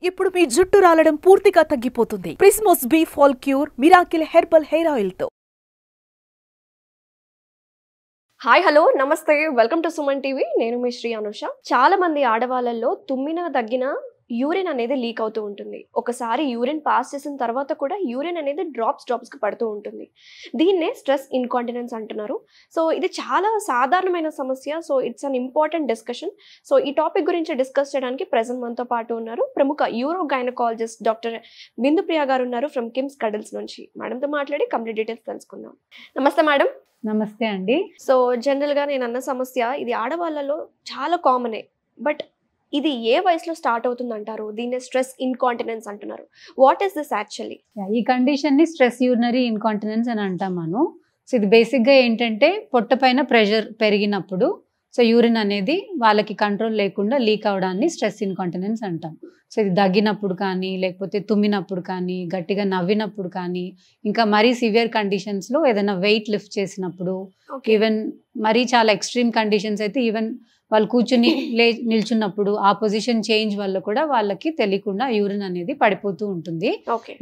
ఇప్పుడు మీ జుట్టు రాలడం పూర్తిగా తగ్గిపోతుంది. Prismos B fall cure miracle herbal hair oil తో. హాయ్ హలో నమస్తే, వెల్కమ్ టు సుమన్ టీవీ. నేను మీ శ్రీ అనుష. చాలా మంది ఆడవాళ్ళల్లో తుమ్మిన తగ్గిన యూరిన్ అనేది లీక్ అవుతూ ఉంటుంది. ఒకసారి యూరిన్ పాస్ చేసిన తర్వాత కూడా యూరిన్ అనేది డ్రాప్స్కి పడుతూ ఉంటుంది. దీన్నే స్ట్రెస్ ఇన్కాంటినెన్స్ అంటున్నారు. సో ఇది చాలా సాధారణమైన సమస్య. So it's an important discussion. So ఈ టాపిక్ గురించి డిస్కస్ చేయడానికి ప్రెజెంట్ మనతో పాటు ఉన్నారు ప్రముఖ యూరో గైనకాలజిస్ట్ డాక్టర్ బిందు ప్రియ గారు ఉన్నారు ఫ్రమ్ కిమ్స్ కడల్స్ నుంచి. మేడంతో మాట్లాడి కంప్లీట్ డీటెయిల్స్ తెలుసుకుందాం. నమస్తే మేడం. నమస్తే అండి. సో జనరల్గా నేను అన్న సమస్య ఇది ఆడవాళ్ళలో చాలా కామనే, బట్ ఇది ఏ వయసులో స్టార్ట్ అవుతుంది అంటారు? దీన్ని స్ట్రెస్ ఇన్కాంటినెన్స్ అంటున్నారు. What is this actually? ఈ కండిషన్ ని స్ట్రెస్ యూరినరీ ఇన్కాంటినెన్స్ అని అంటాము. సో ఇది బేసిక్గా ఏంటంటే పొట్ట పైన ప్రెషర్ పెరిగినప్పుడు సో యూరిన్ అనేది వాళ్ళకి కంట్రోల్ లేకుండా లీక్ అవడాన్ని స్ట్రెస్ ఇన్కాంటినెన్స్ అంటాం. సో ఇది దగ్గినప్పుడు కానీ, లేకపోతే తుమ్మినప్పుడు కానీ, గట్టిగా నవ్వినప్పుడు కానీ, ఇంకా మరీ సివియర్ కండిషన్స్లో ఏదైనా వెయిట్ లిఫ్ట్ చేసినప్పుడు, ఈవెన్ మరీ చాలా ఎక్స్ట్రీమ్ కండిషన్స్ అయితే ఈవెన్ వాళ్ళు కూర్చుని నిల్చున్నప్పుడు ఆ పొజిషన్ చేంజ్ వల్ల కూడా వాళ్ళకి తెలియకుండా యూరిన్ అనేది పడిపోతూ ఉంటుంది.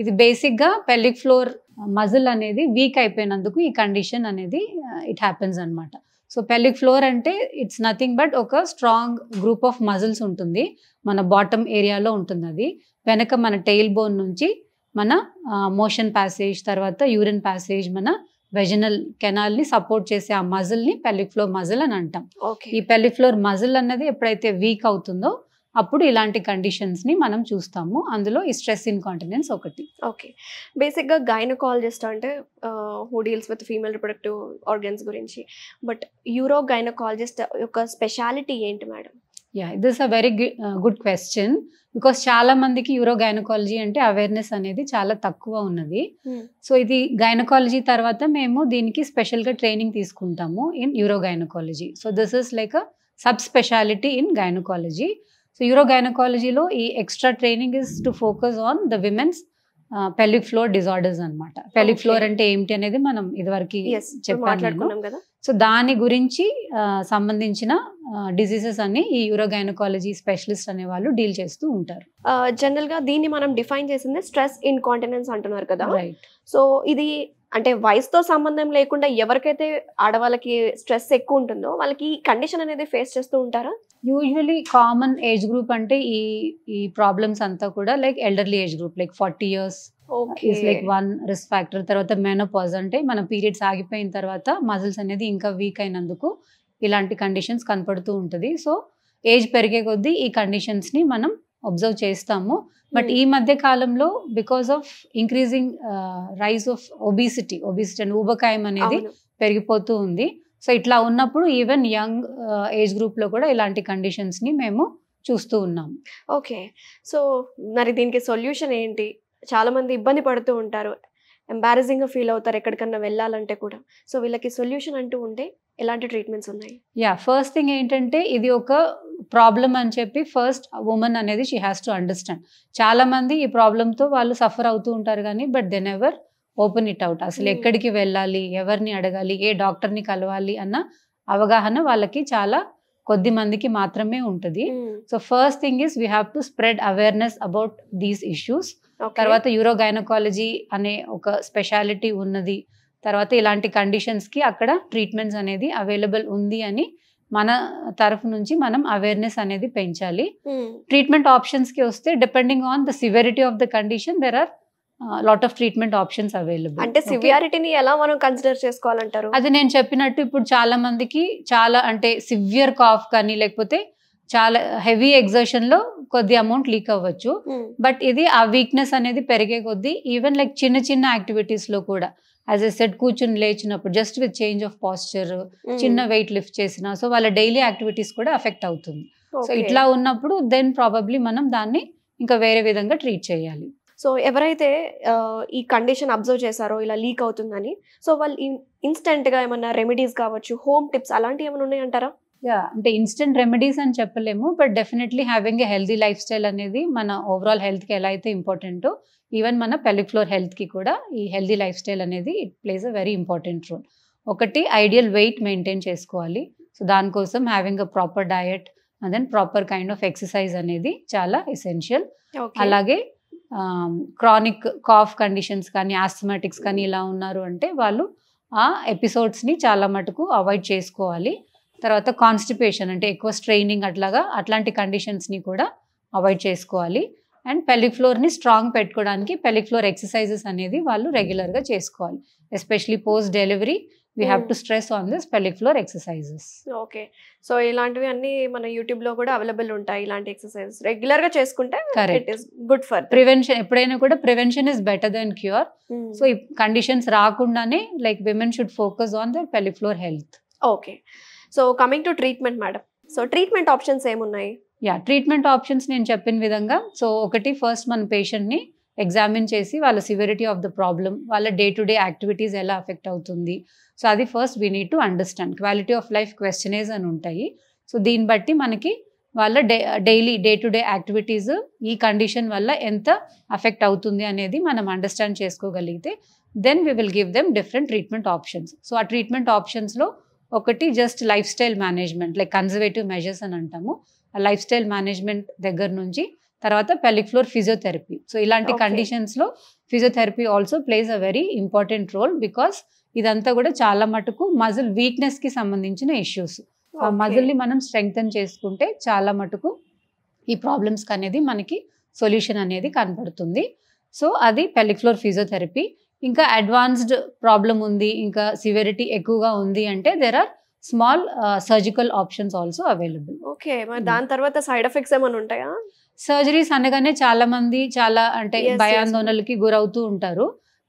ఇది బేసిక్గా పెల్విక్ ఫ్లోర్ మజిల్ అనేది వీక్ అయిపోయినందుకు ఈ కండిషన్ అనేది ఇట్ హ్యాపెన్స్ అనమాట. సో పెల్విక్ ఫ్లోర్ అంటే ఇట్స్ నథింగ్ బట్ ఒక స్ట్రాంగ్ గ్రూప్ ఆఫ్ మజిల్స్ ఉంటుంది. మన బాటమ్ ఏరియాలో ఉంటుంది. అది వెనక మన టెయిల్ బోన్ నుంచి మన మోషన్ ప్యాసేజ్, తర్వాత యూరిన్ ప్యాసేజ్, మన వెజినల్ కెనాల్ ని సపోర్ట్ చేసే ఆ మజిల్ ని పెల్విక్ ఫ్లోర్ మజిల్ అని అంటాం. ఈ పెల్విక్ ఫ్లోర్ మజిల్ అన్నది ఎప్పుడైతే వీక్ అవుతుందో అప్పుడు ఇలాంటి కండిషన్స్ ని మనం చూస్తాము. అందులో ఈ స్ట్రెస్ ఇన్కాంటినెన్స్ ఒకటి. ఓకే, బేసిక్గా గైనకాలజిస్ట్ అంటే who deals with female reproductive organs గురించి, బట్ యూరో గైనకాలజిస్ట్ యొక్క స్పెషాలిటీ ఏంటి madam? This a very good question. Because చాలా మందికి యూరో గైనకాలజీ అంటే అవేర్నెస్ అనేది చాలా తక్కువ ఉన్నది. సో ఇది గైనకాలజీ తర్వాత మేము దీనికి స్పెషల్గా ట్రైనింగ్ తీసుకుంటాము in urogynaecology. So this is like a sub specialty in gynaecology. So యూరో గైనకాలజీలో ఈ extra training is to focus on the women's pelvic floor disorders అనమాట. పెల్విక్ ఫ్లోర్ అంటే ఏమిటి అనేది మనం ఇదివరకు చెప్పాను. సో దాని గురించి సంబంధించిన డిసీజెస్ అన్ని ఈ యూరో గైనకాలజీ స్పెషలిస్ట్ అనే వాళ్ళు డీల్ చేస్తూ ఉంటారు. జనరల్ గా దీన్ని మనం డిఫైన్ చేసింది స్ట్రెస్ ఇన్కాంటినెన్స్ అంటున్నారు కదా. సో ఇది అంటే వయసుతో సంబంధం లేకుండా ఎవరికైతే ఆడవాళ్ళకి స్ట్రెస్ ఎక్కువ ఉంటుందో వాళ్ళకి ఈ కండిషన్ అనేది ఫేస్ చేస్తూ ఉంటారా? యూజువలీ కామన్ ఏజ్ గ్రూప్ అంటే ఈ ప్రాబ్లమ్స్ అంతా కూడా like elderly age group, like 40 years is like one risk factor. తర్వాత మెనోపాజ్ అంటే మన పీరియడ్స్ ఆగిపోయిన తర్వాత మజిల్స్ అనేది ఇంకా వీక్ అయినందుకు ఇలాంటి కండిషన్స్ కనపడుతూ ఉంటుంది. సో ఏజ్ పెరిగే కొద్దీ ఈ కండిషన్స్ని మనం అబ్జర్వ్ చేస్తాము. బట్ ఈ మధ్య కాలంలో because of increasing rise of obesity and ఊబకాయం అనేది పెరిగిపోతూ ఉంది. సో ఇట్లా ఉన్నప్పుడు ఈవెన్ యంగ్ ఏజ్ గ్రూప్లో కూడా ఇలాంటి కండిషన్స్ని మేము చూస్తూ ఉన్నాము. ఓకే, సో మరి దీనికి సొల్యూషన్ ఏంటి? చాలా మంది ఇబ్బంది పడుతూ ఉంటారు, ఎంబారసింగ్గా ఫీల్ అవుతారు ఎక్కడికన్నా వెళ్ళాలంటే కూడా. సో వీళ్ళకి సొల్యూషన్ అంటూ ఉంటే ఎలాంటి ట్రీట్మెంట్స్ ఉన్నాయి? ఫస్ట్ థింగ్ ఏంటంటే ఇది ఒక ప్రాబ్లం అని చెప్పి ఫస్ట్ ఉమెన్ అనేది షీ హ్యాస్ టు అండర్స్టాండ్. చాలా మంది ఈ ప్రాబ్లంతో వాళ్ళు సఫర్ అవుతూ ఉంటారు కానీ but then ever open it out. అసలు ఎక్కడికి వెళ్ళాలి, ఎవరిని అడగాలి, ఏ డాక్టర్ని కలవాలి అన్న అవగాహన వాళ్ళకి చాలా కొద్ది మందికి మాత్రమే ఉంటుంది. So first thing is we have to spread awareness about these issues. తర్వాత యూరో గైనకాలజీ అనే ఒక స్పెషాలిటీ ఉన్నది, తర్వాత ఇలాంటి కండిషన్స్కి అక్కడ ట్రీట్మెంట్స్ అనేది అవైలబుల్ ఉంది అని మన తరఫు నుంచి మనం అవేర్నెస్ అనేది పెంచాలి. ట్రీట్మెంట్ ఆప్షన్స్కి వస్తే depending on the severity of the condition there are lot of treatment options available. అంటే సివియారిటీని ఎలా మనం కన్సిడర్ చేసుకోవాలంటారు? అది నేను చెప్పినట్టు ఇప్పుడు చాలా మందికి చాలా అంటే సివియర్ కాఫ్ కానీ లేకపోతే చాలా హెవీ ఎగ్జర్షన్లో కొద్ది అమౌంట్ లీక్ అవ్వచ్చు. బట్ ఇది ఆ వీక్నెస్ అనేది పెరిగే కొద్దీ ఈవెన్ లైక్ చిన్న చిన్న యాక్టివిటీస్లో కూడా యాజ్ ఎ సెట్ కూర్చుని లేచినప్పుడు just with change of posture, చిన్న వెయిట్ లిఫ్ట్ చేసిన సో వాళ్ళ డైలీ యాక్టివిటీస్ కూడా అఫెక్ట్ అవుతుంది. సో ఇట్లా ఉన్నప్పుడు దెన్ ప్రాబబ్లీ మనం దాన్ని ఇంకా వేరే విధంగా ట్రీట్ చేయాలి. సో ఎవరైతే ఈ కండిషన్ అబ్జర్వ్ చేశారో ఇలా లీక్ అవుతుందని, సో వాళ్ళు ఇన్స్టెంట్గా ఏమన్నా రెమెడీస్ కావచ్చు, హోమ్ టిప్స్ అలాంటివి ఏమైనా ఉన్నాయంటారా? అంటే ఇన్స్టెంట్ రెమెడీస్ అని చెప్పలేము, but definitely having a healthy lifestyle అనేది మన ఓవరాల్ హెల్త్కి ఎలా అయితే ఇంపార్టెంటో ఈవెన్ మన పెల్విక్ ఫ్లోర్ హెల్త్కి కూడా ఈ హెల్దీ లైఫ్ స్టైల్ అనేది it plays a very important role. ఒకటి ఐడియల్ వెయిట్ మెయింటైన్ చేసుకోవాలి. సో దానికోసం having a proper diet, and then proper kind of exercise అనేది చాలా ఎసెన్షియల్. ఓకే. అలాగే క్రానిక్ కాఫ్ కండిషన్స్ కానీ ఆస్థమాటిక్స్ కానీ ఇలా ఉన్నారు అంటే వాళ్ళు ఆ ఎపిసోడ్స్ని చాలా మటుకు అవాయిడ్ చేసుకోవాలి. తర్వాత కాన్స్టిపేషన్ అంటే ఎక్కువ స్ట్రెయినింగ్ అట్లాంటి కండిషన్స్ని కూడా అవాయిడ్ చేసుకోవాలి. అండ్ పెల్విక్ ఫ్లోర్ని స్ట్రాంగ్ పెట్టుకోవడానికి పెల్విక్ ఫ్లోర్ ఎక్సర్సైజెస్ అనేది వాళ్ళు రెగ్యులర్గా చేసుకోవాలి. Especially post delivery we have to stress on this pelvic floor exercises. Okay. So ఇలాంటివి అన్ని మన యూట్యూబ్ లో కూడా అవైలబుల్ ఉంటాయి. ఇలాంటి ఎక్సర్సైజెస్ రెగ్యులర్ గా చేసుకుంటే Correct. It is good for prevention ఎప్పుడైనా కూడా prevention is better than cure. So ఈ కండిషన్స్ రాకుండానే like women should focus on their pelvic floor health. Okay. So coming to treatment madam, so treatment options ఏమున్నాయి? Treatment options నేను చెప్పిన విధంగా, so ఒకటి first మన పేషెంట్ని ఎగ్జామిన్ చేసి వాళ్ళ సివిరిటీ ఆఫ్ ద ప్రాబ్లమ్, వాళ్ళ డే టు డే యాక్టివిటీస్ ఎలా అఫెక్ట్ అవుతుంది, సో అది first we need to understand. Quality of life questionnaires అని ఉంటాయి. సో దీన్ని బట్టి మనకి వాళ్ళ daily day to day activities ఈ కండిషన్ వల్ల ఎంత అఫెక్ట్ అవుతుంది అనేది మనం అండర్స్టాండ్ చేసుకోగలిగితే then we will give them different treatment options. So ఆ ట్రీట్మెంట్ ఆప్షన్స్లో ఒకటి just lifestyle management, like conservative measures అని అంటాము. ఆ లైఫ్ స్టైల్ మేనేజ్మెంట్ దగ్గర నుంచి తర్వాత పెల్విక్ ఫ్లోర్ ఫిజియోథెరపీ. సో ఇలాంటి కండిషన్స్లో physiotherapy also plays a very important role, because ఇదంతా కూడా చాలా మటుకు మజిల్ వీక్నెస్కి సంబంధించిన ఇష్యూస్. ఆ మజిల్ని మనం స్ట్రెంగ్తన్ చేసుకుంటే చాలా మటుకు ఈ ప్రాబ్లమ్స్కి అనేది మనకి సొల్యూషన్ అనేది కనపడుతుంది. సో అది పెల్విక్ ఫ్లోర్ ఫిజియోథెరపీ. ఇంకా అడ్వాన్స్డ్ ప్రాబ్లం ఉంది, ఇంకా సివిరిటీ ఎక్కువగా ఉంది అంటే there are small surgical options also available. Okay. మరి దాని తర్వాత సైడ్ ఎఫెక్ట్స్ ఏమైనా ఉంటాయా? సర్జరీస్ అనగానే చాలా మంది చాలా అంటే భయాందోళనలకి గురవుతూ ఉంటారు.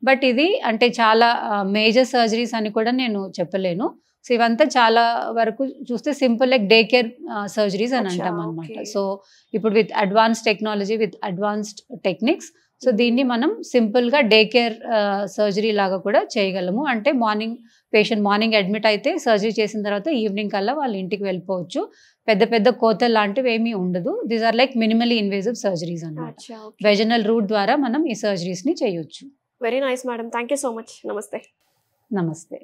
బట్ ఇది అంటే చాలా మేజర్ సర్జరీస్ అని కూడా నేను చెప్పలేను. సో ఇవంతా చాలా వరకు చూస్తే simple like day care surgeries అని అంటాం అనమాట. సో ఇప్పుడు with advance technology, with advanced techniques, so దీన్ని మనం సింపుల్గా డే కేర్ సర్జరీ లాగా కూడా చేయగలము. అంటే పేషెంట్ మార్నింగ్ అడ్మిట్ అయితే సర్జరీ చేసిన తర్వాత ఈవినింగ్ కల్లా వాళ్ళ ఇంటికి వెళ్ళిపోవచ్చు. పెద్ద పెద్ద కోతలు లాంటివి ఏమీ ఉండదు. These are like minimally invasive surgeries అన్నమాట. వెజనల్ రూట్ ద్వారా మనం ఈ సర్జరీస్ని చేయొచ్చు. Very nice madam, thank you so much. నమస్తే. నమస్తే.